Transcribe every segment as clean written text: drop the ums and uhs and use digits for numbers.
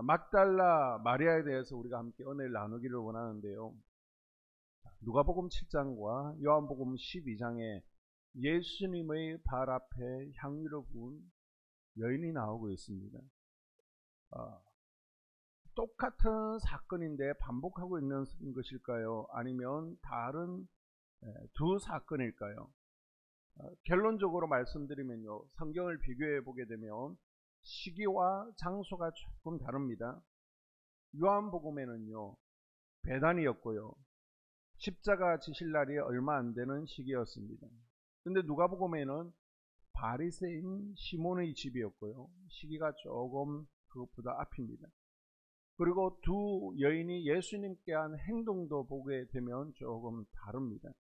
막달라 마리아에 대해서 우리가 함께 은혜를 나누기를 원하는데요. 누가복음 7장과 요한복음 12장에 예수님의 발 앞에 향유를 부은 여인이 나오고 있습니다. 똑같은 사건인데 반복하고 있는 것일까요? 아니면 다른 두 사건일까요? 결론적으로 말씀드리면요, 성경을 비교해 보게 되면 시기와 장소가 조금 다릅니다. 요한복음에는요, 배단이었고요, 십자가 지실 날이 얼마 안 되는 시기였습니다. 근데 누가복음에는 바리새인 시몬의 집이었고요, 시기가 조금 그것보다 앞입니다. 그리고 두 여인이 예수님께 한 행동도 보게 되면 조금 다릅니다.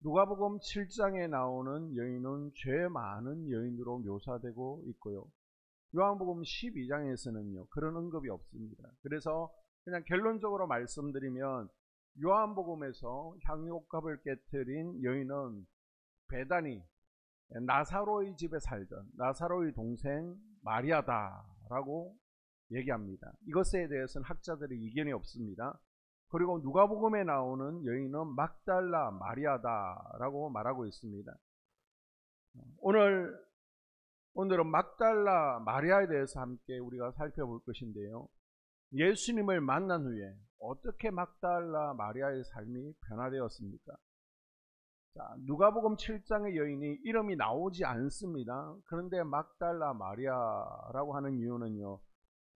누가복음 7장에 나오는 여인은 죄 많은 여인으로 묘사되고 있고요, 요한복음 12장에서는요 그런 언급이 없습니다. 그래서 그냥 결론적으로 말씀드리면 요한복음에서 향유옥합을 깨뜨린 여인은 베다니, 나사로의 집에 살던 나사로의 동생 마리아다라고 얘기합니다. 이것에 대해서는 학자들의 이견이 없습니다. 그리고 누가복음에 나오는 여인은 막달라 마리아다라고 말하고 있습니다. 오늘은 막달라 마리아에 대해서 함께 우리가 살펴볼 것인데요, 예수님을 만난 후에 어떻게 막달라 마리아의 삶이 변화되었습니까? 자, 누가복음 7장의 여인이 이름이 나오지 않습니다. 그런데 막달라 마리아라고 하는 이유는요,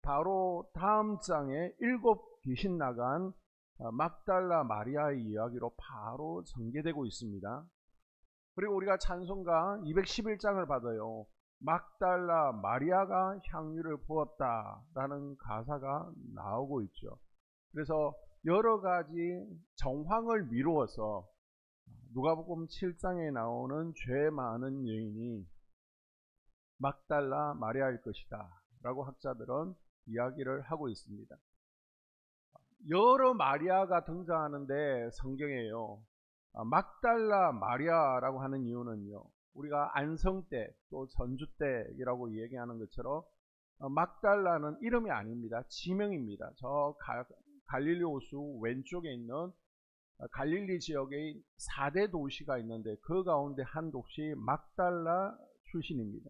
바로 다음 장에 7 귀신 나간 막달라 마리아의 이야기로 바로 전개되고 있습니다. 그리고 우리가 찬송가 211장을 받아요, 막달라 마리아가 향유를 부었다라는 가사가 나오고 있죠. 그래서 여러 가지 정황을 미루어서 누가복음 7장에 나오는 죄 많은 여인이 막달라 마리아일 것이다 라고 학자들은 이야기를 하고 있습니다. 여러 마리아가 등장하는데 성경에요, 막달라 마리아라고 하는 이유는요, 우리가 안성 때 또 전주 때라고 얘기하는 것처럼 막달라는 이름이 아닙니다. 지명입니다. 저 갈릴리 호수 왼쪽에 있는 갈릴리 지역의 4대 도시가 있는데 그 가운데 한 도시 막달라 출신입니다.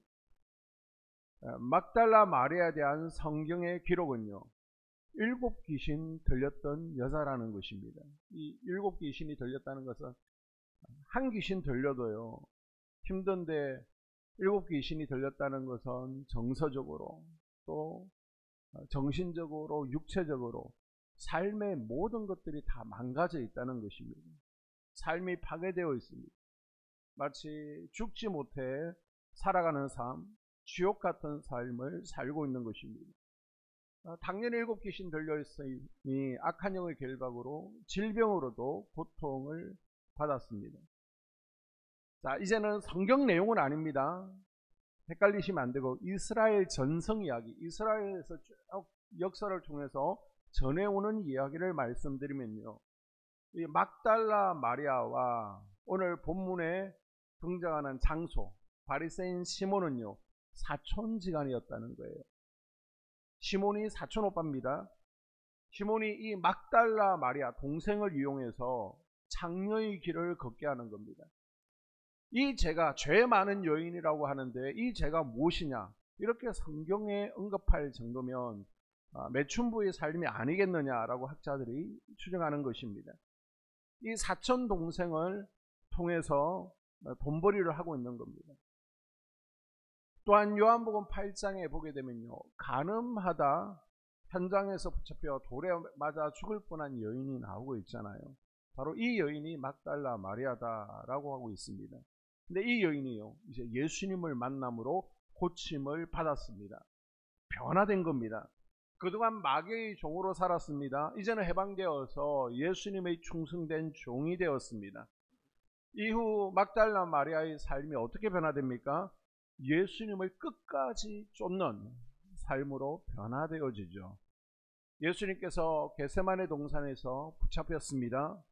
막달라 마리아에 대한 성경의 기록은요, 7 귀신 들렸던 여자라는 것입니다. 이 7 귀신이 들렸다는 것은 한 귀신 들려도요 힘든데 7 귀신이 들렸다는 것은 정서적으로 또 정신적으로 육체적으로 삶의 모든 것들이 다 망가져 있다는 것입니다. 삶이 파괴되어 있습니다. 마치 죽지 못해 살아가는 삶, 지옥 같은 삶을 살고 있는 것입니다. 당연히 7 귀신 들려있으니 악한 영의 결박으로 질병으로도 고통을 받았습니다. 자, 이제는 성경 내용은 아닙니다. 헷갈리시면 안 되고 이스라엘 전성 이야기, 이스라엘에서 쭉 역사를 통해서 전해오는 이야기를 말씀드리면요, 이 막달라 마리아와 오늘 본문에 등장하는 장소 바리새인 시몬은요 사촌지간이었다는 거예요. 시몬이 사촌 오빠입니다. 시몬이 이 막달라 마리아 동생을 이용해서 창녀의 길을 걷게 하는 겁니다. 이 죄가 죄 많은 여인이라고 하는데 이 죄가 무엇이냐, 이렇게 성경에 언급할 정도면 매춘부의 삶이 아니겠느냐라고 학자들이 추정하는 것입니다. 이 사촌 동생을 통해서 돈벌이를 하고 있는 겁니다. 또한 요한복음 8장에 보게 되면요, 간음하다 현장에서 붙잡혀 돌에 맞아 죽을 뻔한 여인이 나오고 있잖아요. 바로 이 여인이 막달라 마리아다라고 하고 있습니다. 근데 이 여인이요 이제 예수님을 만남으로 고침을 받았습니다. 변화된 겁니다. 그동안 마귀의 종으로 살았습니다. 이제는 해방되어서 예수님의 충성된 종이 되었습니다. 이후 막달라 마리아의 삶이 어떻게 변화됩니까? 예수님을 끝까지 쫓는 삶으로 변화되어지죠. 예수님께서 겟세마네 동산에서 붙잡혔습니다.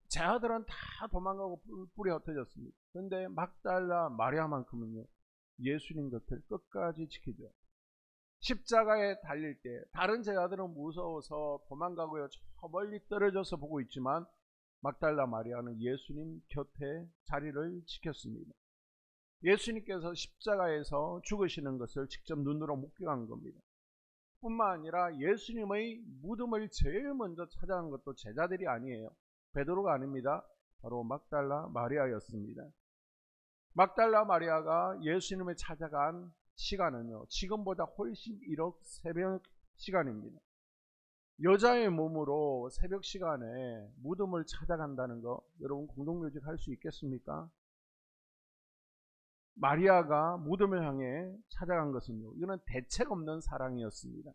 제자들은 다 도망가고 뿔이 흩어졌습니다. 그런데 막달라 마리아만큼은요 예수님 곁을 끝까지 지키죠. 십자가에 달릴 때 다른 제자들은 무서워서 도망가고요. 저 멀리 떨어져서 보고 있지만 막달라 마리아는 예수님 곁에 자리를 지켰습니다. 예수님께서 십자가에서 죽으시는 것을 직접 눈으로 목격한 겁니다. 뿐만 아니라 예수님의 무덤을 제일 먼저 찾아간 것도 제자들이 아니에요. 베드로가 아닙니다. 바로 막달라 마리아였습니다. 막달라 마리아가 예수님을 찾아간 시간은요, 지금보다 훨씬 이렇 새벽 시간입니다. 여자의 몸으로 새벽 시간에 무덤을 찾아간다는 거 여러분 공동묘직할 수 있겠습니까? 마리아가 무덤을 향해 찾아간 것은요, 이거는 대책 없는 사랑이었습니다.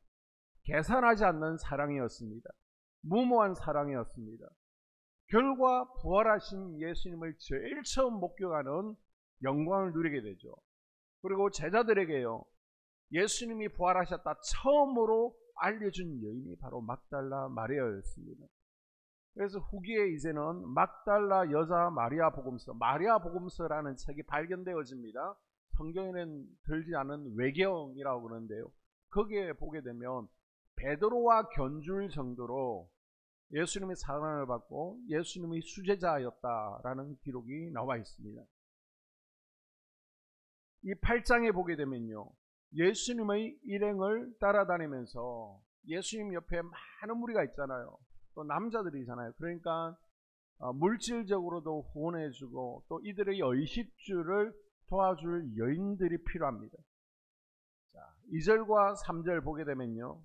계산하지 않는 사랑이었습니다. 무모한 사랑이었습니다. 결과 부활하신 예수님을 제일 처음 목격하는 영광을 누리게 되죠. 그리고 제자들에게요, 예수님이 부활하셨다 처음으로 알려준 여인이 바로 막달라 마리아였습니다. 그래서 후기에 이제는 막달라 여자 마리아 복음서, 마리아 복음서라는 책이 발견되어집니다. 성경에는 들지 않은 외경이라고 그러는데요. 거기에 보게 되면 베드로와 견줄 정도로 예수님의 사랑을 받고 예수님의 수제자였다라는 기록이 나와 있습니다. 이 8장에 보게 되면요, 예수님의 일행을 따라다니면서 예수님 옆에 많은 무리가 있잖아요. 또 남자들이잖아요. 그러니까 물질적으로도 후원해주고 또 이들의 의식주를 도와줄 여인들이 필요합니다. 자, 2절과 3절 보게 되면요,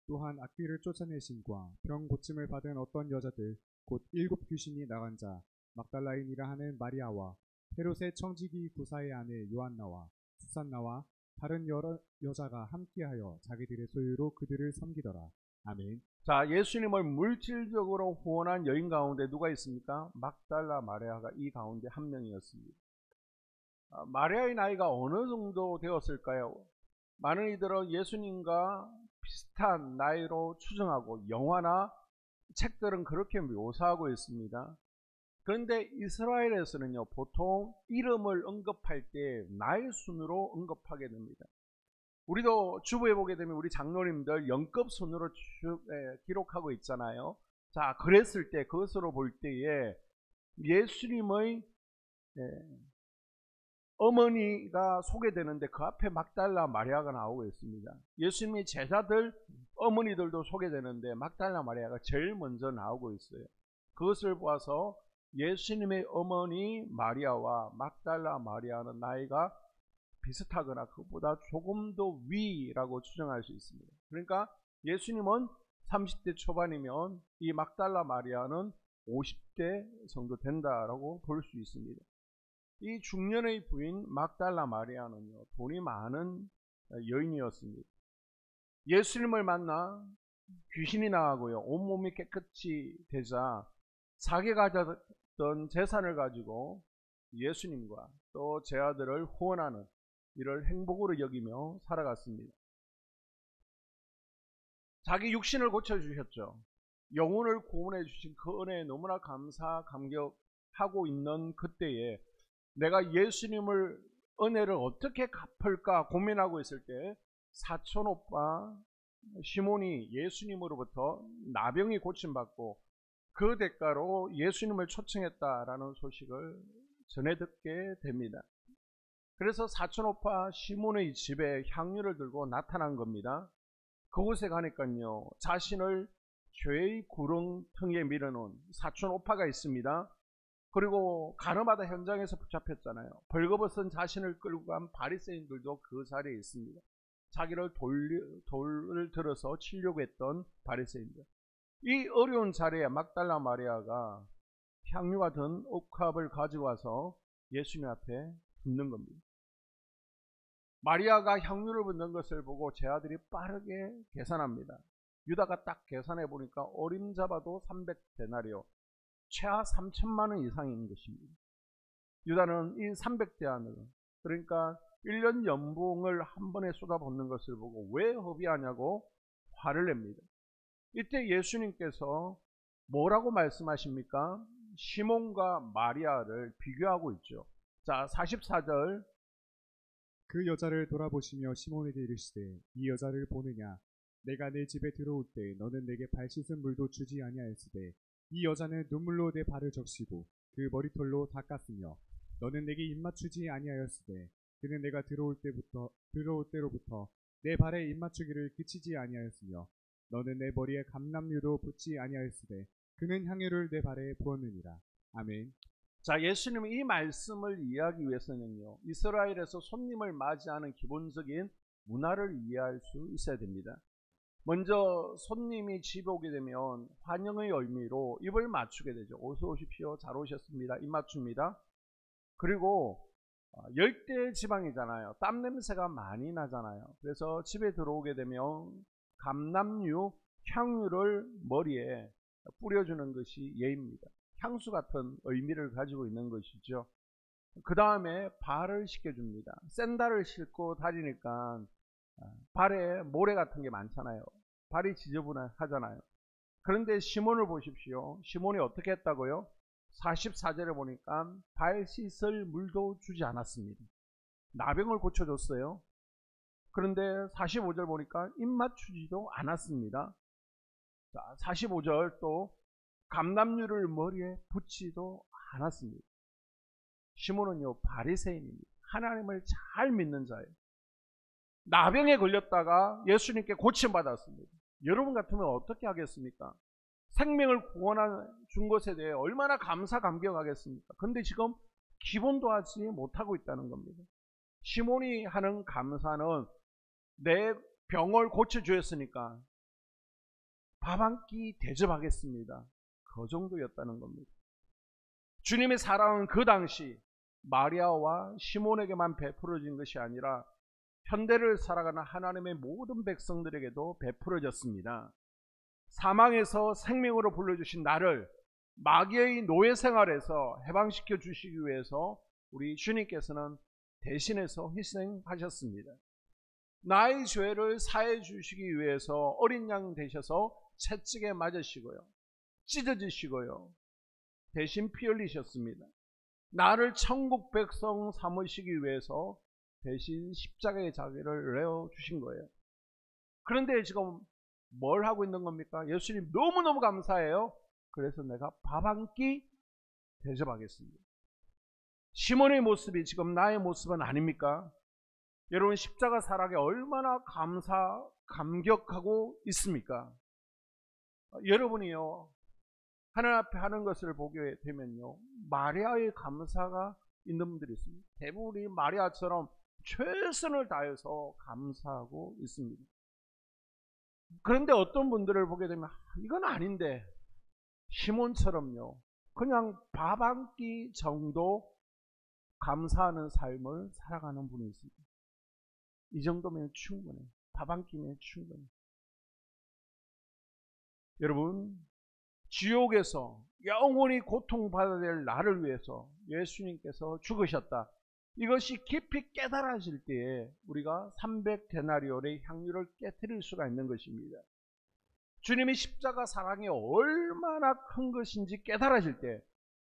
또한 악귀를 쫓아내신과 병 고침을 받은 어떤 여자들 곧 7 귀신이 나간 자 막달라인이라 하는 마리아와 헤롯의 청지기 구사의 아내 요한나와 수산나와 다른 여러 여자가 함께하여 자기들의 소유로 그들을 섬기더라. 아멘. 자, 예수님을 물질적으로 후원한 여인 가운데 누가 있습니까? 막달라 마리아가 이 가운데 한 명이었습니다. 마리아의 나이가 어느 정도 되었을까요? 많은 이들은 예수님과 비슷한 나이로 추정하고 영화나 책들은 그렇게 묘사하고 있습니다. 그런데 이스라엘에서는요, 보통 이름을 언급할 때 나이 순으로 언급하게 됩니다. 우리도 주부에 보게 되면 우리 장로님들 영급 순으로 기록하고 있잖아요. 자, 그랬을 때 그것으로 볼 때에 예수님의 어머니가 소개되는데 그 앞에 막달라 마리아가 나오고 있습니다. 예수님의 제자들 어머니들도 소개되는데 막달라 마리아가 제일 먼저 나오고 있어요. 그것을 보아서 예수님의 어머니 마리아와 막달라 마리아는 나이가 비슷하거나 그보다 조금 더 위라고 추정할 수 있습니다. 그러니까 예수님은 30대 초반이면 이 막달라 마리아는 50대 정도 된다라고 볼 수 있습니다. 이 중년의 부인 막달라 마리아는요, 돈이 많은 여인이었습니다. 예수님을 만나 귀신이 나가고요, 온몸이 깨끗이 되자 자기가 가졌던 재산을 가지고 예수님과 또 제 아들을 후원하는 이를 행복으로 여기며 살아갔습니다. 자기 육신을 고쳐주셨죠. 영혼을 구원해 주신 그 은혜에 너무나 감격하고 있는 그때에 내가 예수님을 은혜를 어떻게 갚을까 고민하고 있을 때 사촌 오빠 시몬이 예수님으로부터 나병이 고침받고 그 대가로 예수님을 초청했다라는 소식을 전해 듣게 됩니다. 그래서 사촌 오빠 시몬의 집에 향유를 들고 나타난 겁니다. 그곳에 가니까요, 자신을 죄의 구렁텅이에 밀어놓은 사촌 오빠가 있습니다. 그리고 가늠하다 현장에서 붙잡혔잖아요. 벌거벗은 자신을 끌고 간 바리새인들도 그 자리에 있습니다. 자기를 돌을 들어서 치려고 했던 바리새인들. 이 어려운 자리에 막달라 마리아가 향유가 든 옥합을 가지고 와서 예수님 앞에 붓는 겁니다. 마리아가 향유를 붓는 것을 보고 제 아들이 빠르게 계산합니다. 유다가 딱 계산해 보니까 어림잡아도 300데나리오, 최하 3천만 원 이상인 것입니다. 유다는 이 300대안을, 그러니까 1년 연봉을 한 번에 쏟아붓는 것을 보고 왜 허비하냐고 화를 냅니다. 이때 예수님께서 뭐라고 말씀하십니까? 시몬과 마리아를 비교하고 있죠. 자, 44절 그 여자를 돌아보시며 시몬에게 이르시되 이 여자를 보느냐 내가 내 집에 들어올 때 너는 내게 발 씻은 물도 주지 아니하였으되 이 여자는 눈물로 내 발을 적시고 그 머리털로 닦았으며 너는 내게 입맞추지 아니하였으되 그는 내가 들어올 때로부터 내 발에 입맞추기를 그치지 아니하였으며 너는 내 머리에 감람유도 붓지 아니하였으되 그는 향유를 내 발에 부었느니라. 아멘. 자, 예수님은 이 말씀을 이해하기 위해서는요, 이스라엘에서 손님을 맞이하는 기본적인 문화를 이해할 수 있어야 됩니다. 먼저 손님이 집에 오게 되면 환영의 의미로 입을 맞추게 되죠. 어서 오십시오. 잘 오셨습니다. 입 맞춥니다. 그리고 열대 지방이잖아요. 땀 냄새가 많이 나잖아요. 그래서 집에 들어오게 되면 감람유, 향유를 머리에 뿌려주는 것이 예입니다. 향수 같은 의미를 가지고 있는 것이죠. 그 다음에 발을 씻겨줍니다. 샌들을 신고 다니니까 발에 모래 같은 게 많잖아요. 발이 지저분하잖아요. 그런데 시몬을 보십시오. 시몬이 어떻게 했다고요? 44절에 보니까 발 씻을 물도 주지 않았습니다. 나병을 고쳐줬어요. 그런데 45절 보니까 입 맞추지도 않았습니다. 자, 45절 또 감람유를 머리에 붓지도 않았습니다. 시몬은요, 바리새인입니다. 하나님을 잘 믿는 자예요. 나병에 걸렸다가 예수님께 고침받았습니다. 여러분 같으면 어떻게 하겠습니까? 생명을 구원해 준 것에 대해 얼마나 감사감격하겠습니까? 그런데 지금 기본도 하지 못하고 있다는 겁니다. 시몬이 하는 감사는 내 병을 고쳐주었으니까 밥 한 끼 대접하겠습니다. 그 정도였다는 겁니다. 주님의 사랑은 그 당시 마리아와 시몬에게만 베풀어진 것이 아니라 현대를 살아가는 하나님의 모든 백성들에게도 베풀어졌습니다. 사망에서 생명으로 불러주신 나를 마귀의 노예 생활에서 해방시켜 주시기 위해서 우리 주님께서는 대신해서 희생하셨습니다. 나의 죄를 사해 주시기 위해서 어린 양 되셔서 채찍에 맞으시고요, 찢어지시고요, 대신 피 흘리셨습니다. 나를 천국 백성 삼으시기 위해서 대신 십자가의 자기를 내어 주신 거예요. 그런데 지금 뭘 하고 있는 겁니까? 예수님 너무너무 감사해요. 그래서 내가 밥 한 끼 대접하겠습니다. 시몬의 모습이 지금 나의 모습은 아닙니까? 여러분, 십자가 사랑에 얼마나 감격하고 있습니까? 여러분이요, 하나님 앞에 하는 것을 보게 되면요, 마리아의 감사가 있는 분들이 있습니다. 대부분이 마리아처럼 최선을 다해서 감사하고 있습니다. 그런데 어떤 분들을 보게 되면 이건 아닌데, 시몬처럼요, 그냥 밥 한 끼 정도 감사하는 삶을 살아가는 분이 있습니다. 이 정도면 충분해요. 밥 한 끼면 충분해요. 여러분, 지옥에서 영원히 고통받아야 될 나를 위해서 예수님께서 죽으셨다. 이것이 깊이 깨달아질 때에 우리가 300데나리온의 향유를 깨트릴 수가 있는 것입니다. 주님의 십자가 사랑이 얼마나 큰 것인지 깨달아질 때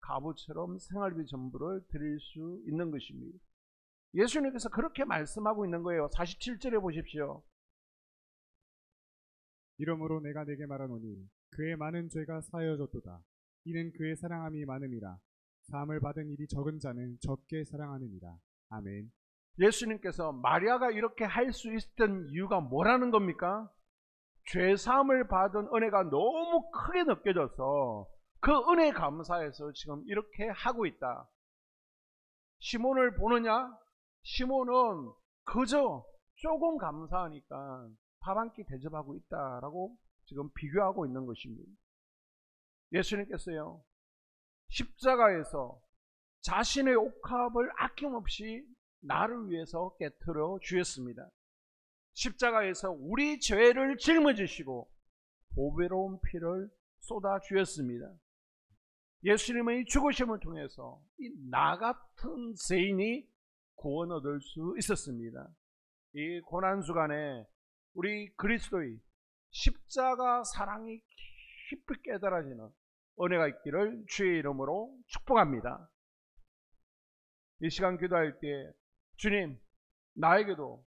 가부처럼 생활비 전부를 드릴 수 있는 것입니다. 예수님께서 그렇게 말씀하고 있는 거예요. 47절에 보십시오. 이러므로 내가 내게 말하노니 그의 많은 죄가 사여졌도다. 이는 그의 사랑함이 많음이라. 사함을 받은 일이 적은 자는 적게 사랑하느니라. 아멘. 예수님께서 마리아가 이렇게 할 수 있었던 이유가 뭐라는 겁니까? 죄사함을 받은 은혜가 너무 크게 느껴져서 그 은혜에 감사해서 지금 이렇게 하고 있다. 시몬을 보느냐? 시몬은 그저 조금 감사하니까 밥 한 끼 대접하고 있다라고 지금 비교하고 있는 것입니다. 예수님께서요, 십자가에서 자신의 옥합을 아낌없이 나를 위해서 깨트려 주셨습니다. 십자가에서 우리 죄를 짊어지시고 보배로운 피를 쏟아 주셨습니다. 예수님의 죽으심을 통해서 나 같은 죄인이 구원 얻을 수 있었습니다. 이 고난주간에 우리 그리스도의 십자가 사랑이 깊이 깨달아지는 은혜가 있기를 주의 이름으로 축복합니다. 이 시간 기도할 때, 주님, 나에게도